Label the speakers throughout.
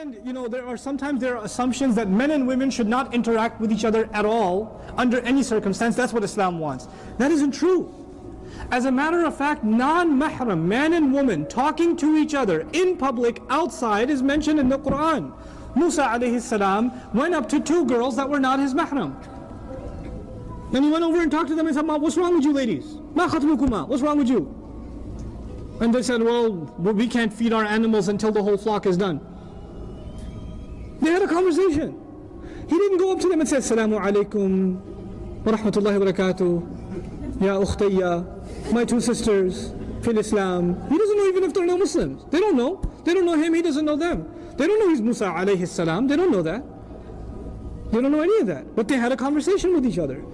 Speaker 1: And sometimes there are assumptions that men and women should not interact with each other at all under any circumstance. That's what Islam wants. That isn't true. As a matter of fact, non-mahram, man and woman, talking to each other in public, outside, is mentioned in the Quran. Musa alayhi salam went up to two girls that were not his mahram. Then he went over and talked to them and said, "What's wrong with you ladies? Ma khatbukuma? What's wrong with you?" And they said, well, we can't feed our animals until the whole flock is done. They had a conversation. He didn't go up to them and say, "Assalamu alaikum wa rahmatullahi wa barakatuh, ya ukhtayya, my two sisters fil Islam." He doesn't know even if they're no Muslims. They don't know. They don't know him, he doesn't know them. They don't know he's Musa alayhi salam. They don't know that. They don't know any of that. But they had a conversation with each other.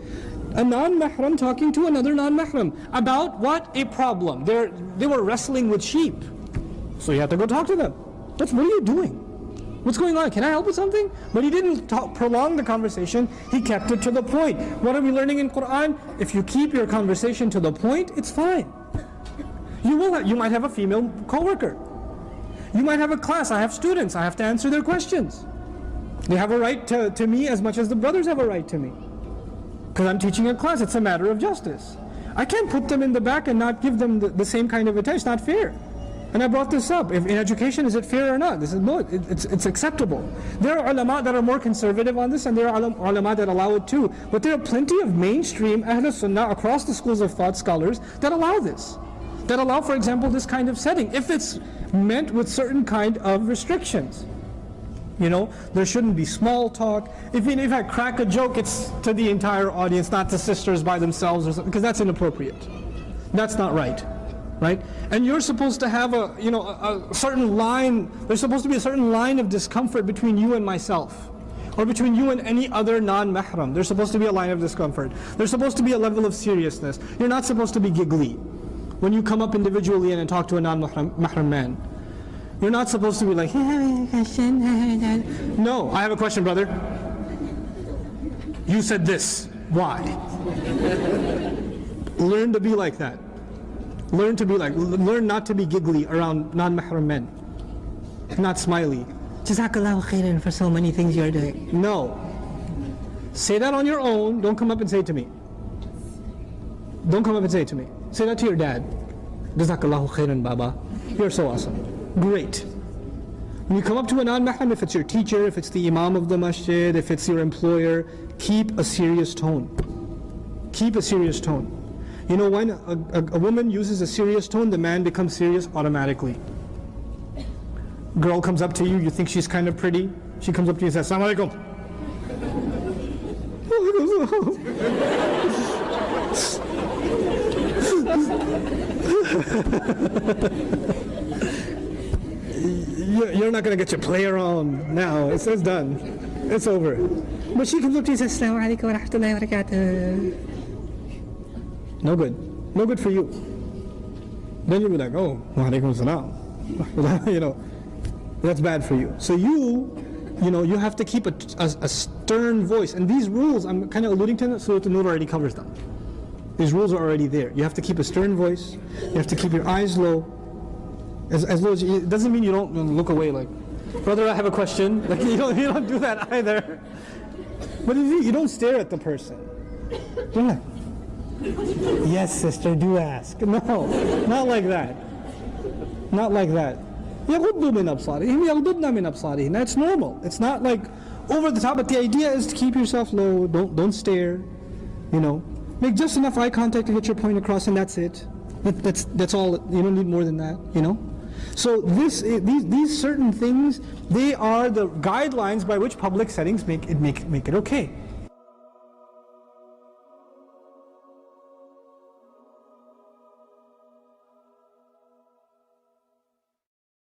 Speaker 1: A non-mahram talking to another non-mahram about what? A problem. They were wrestling with sheep. So you have to go talk to them. What are you doing? What's going on? Can I help with something? But he didn't prolong the conversation. He kept it to the point. What are we learning in Quran? If you keep your conversation to the point, it's fine. You might have a female co-worker. You might have a class. I have students. I have to answer their questions. They have a right to me as much as the brothers have a right to me. Because I'm teaching a class. It's a matter of justice. I can't put them in the back and not give them the same kind of attention. It's not fair. And I brought this up. In education, is it fair or not? This is no, it's acceptable. There are ulama that are more conservative on this, and there are ulama that allow it too. But there are plenty of mainstream Ahl Sunnah across the schools of thought scholars that allow this. That allow, for example, this kind of setting, if it's meant with certain kind of restrictions. There shouldn't be small talk. If I crack a joke, it's to the entire audience, not to sisters by themselves or something, because that's inappropriate. That's not right. Right? And you're supposed to have a certain line, there's supposed to be a certain line of discomfort between you and myself, or between you and any other non-mahram. There's supposed to be a line of discomfort. There's supposed to be a level of seriousness. You're not supposed to be giggly when you come up individually and talk to a non-mahram man. You're not supposed to be like, no, I have a question, brother. You said this. Why? Learn to be like that. Learn not to be giggly around non-mahram men. Not smiley. Jazakallahu khairan for so many things you're doing. No. Say that on your own. Don't come up and say it to me. Don't come up and say it to me. Say that to your dad. Jazakallahu khairan, Baba. You're so awesome. Great. When you come up to a non-mahram, if it's your teacher, if it's the imam of the masjid, if it's your employer, keep a serious tone. Keep a serious tone. When a woman uses a serious tone, the man becomes serious automatically. Girl comes up to you, you think she's kind of pretty. She comes up to you and says, "Assalamu alaikum." You're not going to get your play around now. It's done. It's over. But she comes up to you and says, "Assalamu alaikum wa rahmatullahi wa barakatuh." No good. No good for you. Then you'll be like, "Oh, wa alaikum salam." That's bad for you. So you have to keep a stern voice. And these rules, I'm kind of alluding to them, so the Nur already covers them. These rules are already there. You have to keep a stern voice. You have to keep your eyes low. As low as it doesn't mean you don't look away like, "Brother, I have a question." Like you don't do that either. But you don't stare at the person. You're like, "Yes, sister, do ask." No, not like that. Not like that. يَغُضُّ مِنْ أَبْصَارِهِمْ يَغْضُضْنَ مِنْ أَبْصَارِهِمْ. That's normal. It's not like over the top, but the idea is to keep yourself low. Don't stare. Make just enough eye contact to get your point across, and that's it. That's all. You don't need more than that. So these certain things, they are the guidelines by which public settings make it okay.